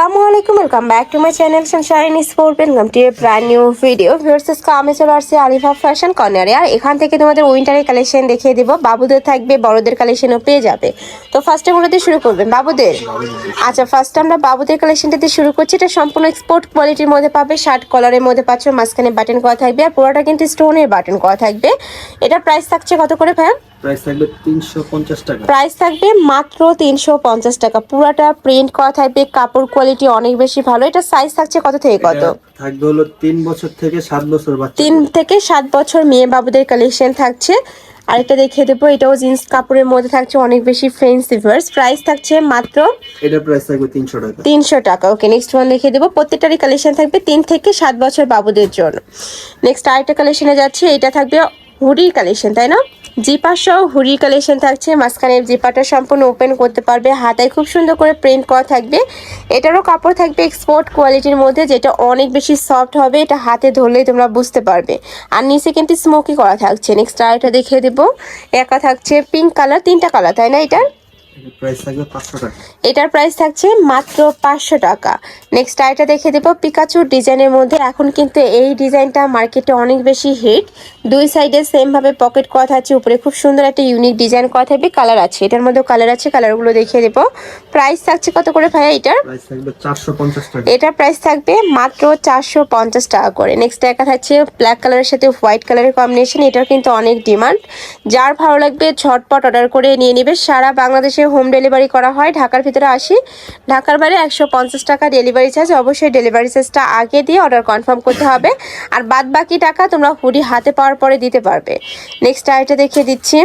আসসালামু আলাইকুম, welcome back to my channel Sunshine sport. Welcome to A brand new video. Viewers, আমি চলে আসছি আলিফা ফ্যাশন কর্নারে। আর এখান থেকে তোমাদের উইন্টারের কালেকশন দেখিয়ে দেবো। বাবুদের থাকবে, বড়দের কালেকশনও পেয়ে যাবে। তো ফার্স্টে বলে দিয়ে শুরু করবেন বাবুদের। আচ্ছা, ফার্স্টে আমরা বাবুদের কালেকশনটা দিয়ে শুরু করছি। এটা সম্পূর্ণ এক্সপোর্ট কোয়ালিটির মধ্যে পাবে। শার্ট কলারের মধ্যে পাচ্ছ, মাঝখানে বাটন করা থাকবে আর পুরোটা কিন্তু স্টোনের বাটন করা থাকবে। এটা প্রাইস থাকছে কত করে ভাইয়া? প্রাইস থাকবে 350 টাকা। প্রাইস থাকবে মাত্র 350 টাকা। পুরাটা প্রিন্ট করা থাকবে, কাপড় কোয়ালিটি অনেক বেশি ভালো। এটা সাইজ থাকছে কত থেকে কত? থাকবে হলো 3 বছর থেকে 7 বছর বাচ্চা। 3 থেকে 7 বছর মেয়ে বাবুদের কালেকশন থাকছে। আরেকটা দেখিয়ে দেবো, এটাও জিন্স কাপড়ের মধ্যে থাকছে, অনেক বেশি ফ্যান্সি ভার্স। প্রাইস থাকছে মাত্র এটা প্রাইস থাকবে 300 টাকা। 300 টাকা। ওকে, নেক্সট ওয়ান দেখিয়ে দেবো। প্রত্যেকটারই কালেকশন থাকবে 3 থেকে 7 বছর বাবুদের জন্য। নেক্সট আরেকটা কালেকশনে যাচ্ছে, এটা থাকবে হুডির কালেকশন, তাই না? জিপার সহ হুডি কালেকশন থাকছে। মাঝখানে জিপারটা সম্পূর্ণ ওপেন করতে পারবে, হাতায় খুব সুন্দর করে প্রিন্ট করা থাকবে। এটারও কাপড় থাকবে এক্সপোর্ট কোয়ালিটির মধ্যে, যেটা অনেক বেশি সফট হবে। এটা হাতে ধরলেই তোমরা বুঝতে পারবে। আর নিচে কিন্তু স্মোকি করা থাকছে। নেক্সট আরেকটা দেখিয়ে দেবো, একা থাকছে পিঙ্ক কালার, 3টা কালার, তাই না? এটার প্রাইস থাকবে 500 টাকা। এটার প্রাইস থাকছে মাত্র 500 টাকা। নেক্সট আইটা দেখে দেবো, পিকাচুর ডিজাইনের মধ্যে। এখন কিন্তু এই ডিজাইনটা মার্কেটে অনেক বেশি হিট। দুই সাইডে সেম ভাবে পকেট করা থাকছে, উপরে খুব সুন্দর একটা ইউনিক ডিজাইন করা থাকবে। কালার আছে, এটার মধ্যে কালার আছে, কালারগুলো দেখিয়ে দেবো। প্রাইস থাকছে কত করে ভাইয়া এটার? প্রাইস থাকবে 450 টাকা। এটার প্রাইস থাকবে মাত্র 450 টাকা করে। নেক্সট একা থাকছে ব্ল্যাক কালারের সাথে হোয়াইট কালারের কম্বিনেশন। এটার কিন্তু অনেক ডিমান্ড। যার ভালো লাগবে ঝটপট অর্ডার করে নিয়ে নেবে। সারা বাংলাদেশে হোম ডেলিভারি করা হয়। ঢাকার ভিতরে 80, ঢাকার বাইরে 150 টাকা ডেলিভারি চার্জ। অবশ্যই ডেলিভারি চার্জটা আগে দিয়ে অর্ডার কনফার্ম করতে হবে। আর বাদ বাকি টাকা তোমরা হুডি হাতে পাওয়ার পরে দিতে পারবে। নেক্সট আইটা দেখিয়ে দিচ্ছি।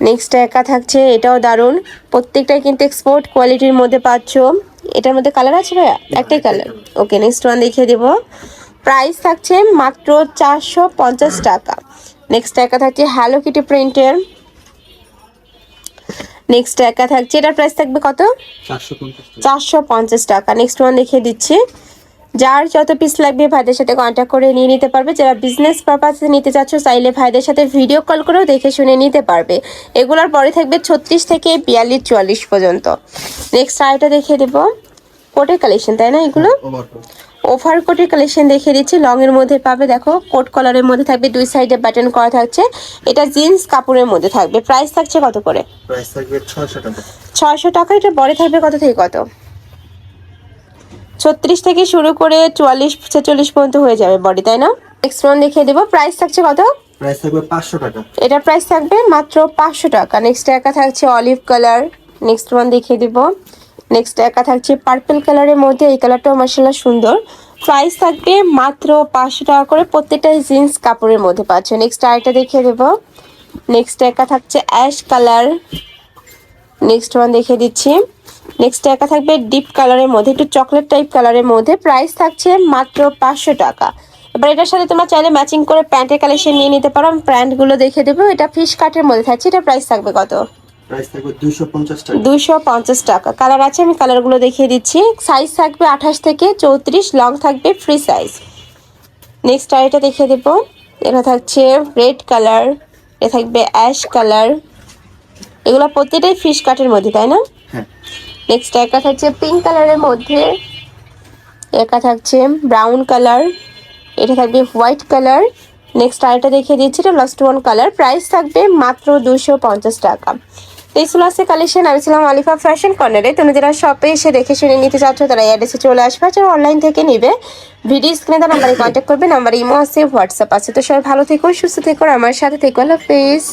নেক্সট একা থাকছে, এটাও দারুণ। প্রত্যেকটাই কিন্তু এক্সপোর্ট কোয়ালিটির মধ্যে পাচ্ছ। এটার মধ্যে কালার আছে ভাইয়া? একটাই কালার। ওকে, নেক্সট ওয়ান দেখিয়ে দেবো। প্রাইস থাকছে মাত্র 450 টাকা। নেক্সট একা থাকছে হ্যালো কিটি প্রিন্টের। নেক্সট একা থাকছে, এটার প্রাইস থাকবে কত? 450 টাকা। নেক্সট ওয়ান দেখিয়ে দিচ্ছি। যার যত পিস লাগবে ভাইদের সাথে কন্ট্যাক্ট করে নিয়ে নিতে পারবে। যারা বিজনেস পারপাসে নিতে চাচ্ছ, চাইলে ভাইদের সাথে ভিডিও কল করেও দেখে শুনে নিতে পারবে। এগুলোর পরে থাকবে 36 থেকে 42-44 পর্যন্ত। নেক্সট আইটা দেখিয়ে দেবো, কোটের কালেকশন, তাই না? এগুলো ওভার কোটের কালেকশন দেখিয়ে দিচ্ছি। লং এর মধ্যে পাবে, দেখো কোট কলারের মধ্যে থাকবে, দুই সাইডে বাটন করা থাকছে। এটা জিন্স কাপড়ের মধ্যে থাকবে। প্রাইস থাকছে কত করে? প্রাইস থাকবে 600 টাকা। 600 টাকা। এটা বড় থাকবে কত থেকে কত? 36 থেকে শুরু করে 44-46 পর্যন্ত হয়ে যাবে বডি, তাই না? নেক্সট ওয়ান দেখিয়ে দেবো। প্রাইস থাকছে কত? প্রাইস থাকবে 500 টাকা। এটা প্রাইস থাকবে মাত্র 500 টাকা। নেক্সট একা থাকছে অলিভ কালার। নেক্সট ওয়ান দেখিয়ে দেবো। নেক্সট একা থাকছে পার্পল কালারের মধ্যে। এই কালারটাও মাশাআল্লাহ সুন্দর। প্রাইস থাকবে মাত্র 500 টাকা করে। প্রত্যেকটাই জিন্স কাপড়ের মধ্যে পাচ্ছ। নেক্সট আরেকটা দেখিয়ে দেবো। নেক্সট একা থাকছে অ্যাশ কালার। নেক্সট ওয়ান দেখিয়ে দিচ্ছি। নেক্সট একা থাকবে ডিপ কালারের মধ্যে, একটু চকলেট টাইপ কালারের মধ্যে। প্রাইস থাকছে মাত্র 500 টাকা। এবার এটার সাথে তোমরা চাইলে ম্যাচিং করে প্যান্টের কালেকশন নিয়ে নিতে পারো। প্যান্টগুলো দেখে দেবো। এটা ফিশ কাটের মধ্যে থাকছে। এটা প্রাইস থাকবে কত? প্রাইস থাকবে 250 টাকা। 250 টাকা। কালার আছে, আমি কালারগুলো দেখিয়ে দিচ্ছি। সাইজ থাকবে 28 থেকে 34, লং থাকবে ফ্রি সাইজ। নেক্সট আর এটা দেখিয়ে দেবো। এটা থাকছে রেড কালার, এটা থাকবে অ্যাশ কালার। এগুলো প্রত্যেকটাই ফিশ কাটের মধ্যে, তাই না? হ্যাঁ। নেক্সট একা থাকছে পিঙ্ক কালারের মধ্যে। একা থাকছে ব্রাউন কালার। এটা থাকবে হোয়াইট কালার। নেক্সট আরেকটা দেখিয়ে দিচ্ছি, এটা লাস্ট ওয়ান কালার। প্রাইস থাকবে মাত্র 250 টাকা। এই সুলাসের কালেকশন। আমি ছিলাম আলিফা ফ্যাশন কর্নারে। তুমি যারা শপে এসে দেখে শুনে নিতে চাচ্ছ, তারা অ্যাড্রেসে চলে আসবে। যারা অনলাইন থেকে নিবে, ভিডিও স্ক্রিনে তার নাম্বারে কন্ট্যাক্ট করবে। নাম্বার ইমো আছে, হোয়াটসঅ্যাপ আছে। তো সবাই ভালো থেকো, সুস্থ থেকো, আমার সাথে থেকো। আল্লাহ হাফেজ।